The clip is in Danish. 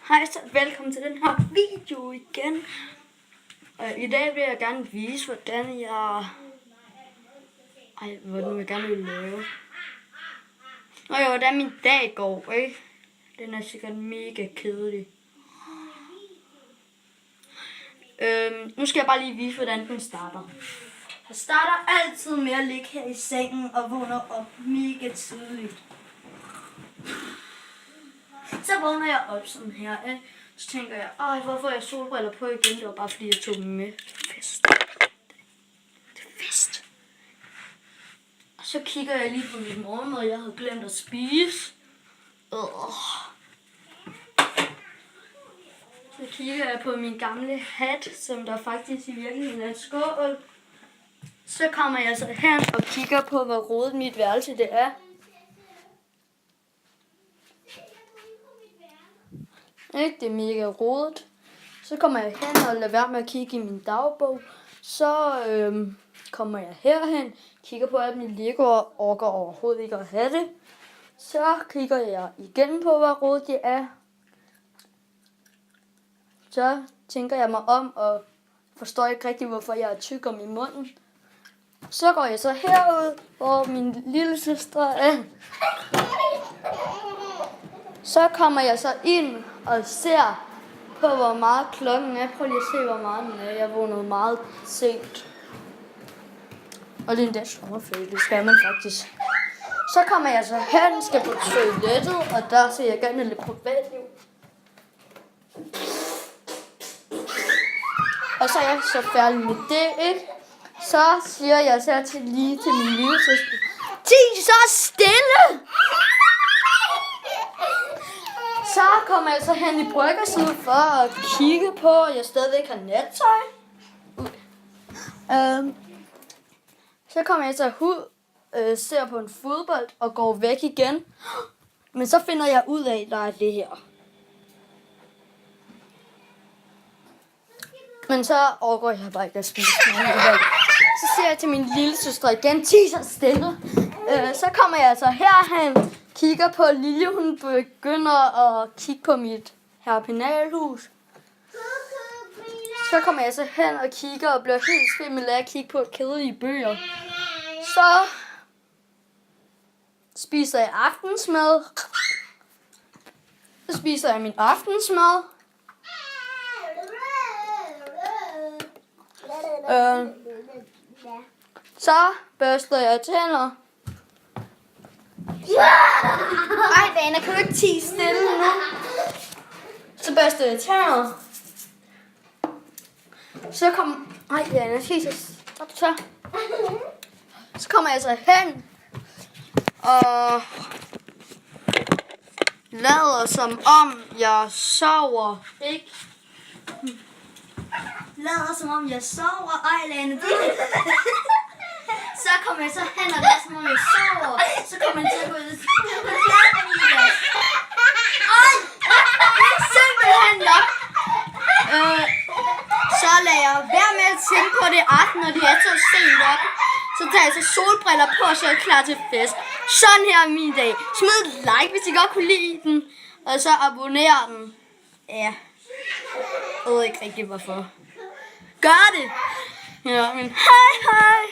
Hej, så velkommen til den her video igen. I dag vil jeg gerne vise, hvordan jeg gerne vil lave. Hvordan min dag går, ikke? Den er sikkert mega kedelig. Nu skal jeg bare lige vise, hvordan den starter. Jeg starter altid med at ligge her i sengen og vågner op mega tidligt. Så vågner jeg op sådan her, ikke? Så tænker jeg, hvorfor har jeg solbriller på igen? Det var bare fordi, jeg tog dem med. Fest. Det er fest. Og så kigger jeg lige på min morgenmad, jeg havde glemt at spise. Så kigger jeg på min gamle hat, som der faktisk i virkeligheden er en skål. Så kommer jeg så hen og kigger på, hvor rodet mit værelse det er. Ikke? Det er mega rodet. Så kommer jeg hen og lader være med at kigge i min dagbog. Så kommer jeg herhen, kigger på alt mit Lego og orker overhovedet ikke at have det. Så kigger jeg igen på, hvor rodet det er. Så tænker jeg mig om og forstår ikke rigtig, hvorfor jeg er tyk om i munden. Så går jeg så herud, hvor min lille søster er. Så kommer jeg så ind og ser på, hvor meget klokken er. Prøv lige at se, hvor meget den er. Jeg vågnede meget sent. Og det er endda sommerferie, det skal man faktisk. Så kommer jeg så hen, skal på toilettet, og der ser jeg gerne lidt privatliv. Og så er jeg så færdig med det, ikke? Så siger jeg så lige til min lille søster, Ti så stille! Så kommer jeg så hen i bryggersiden for at kigge på, at jeg stadigvæk har nattøj. Så kommer jeg så ud, ser på en fodbold og går væk igen. Men så finder jeg ud af, at der er det her. Men så overgår jeg bare ikke at spise. Så siger jeg til min lille søster igen, Ti så stille. Så kommer jeg så herhen, kigger på Lille, hun begynder at kigge på mit herpenalhus. Så kommer jeg så hen og kigger og bliver helt svimmel af at kigge på kedelige bøger. Så spiser jeg aftensmad. Så spiser jeg min aftensmad. Så børster jeg tænder. Ej, Dana, kan du ikke tie stille nu? Så børster jeg tænder. Så kommer... Ej, Dana, stop så. Så kommer jeg så hen og lader som om jeg sover, ikke? Lader som om jeg sover. Ej, Lane, det Så kommer jeg så hen og lader som om jeg sover. Så kommer jeg til at gå ud. Ej, det er simpelthen nok. Så lader jeg være med at tænke på det aften, når det er så sent op. Så tager jeg så solbriller på, så er jeg klar til fest. Sådan her er min dag. Smid et like, hvis I godt kunne lide den. Og så abonner den. Ja. Jeg ved ikke rigtig hvorfor. Gør det. Ja, men hej hej.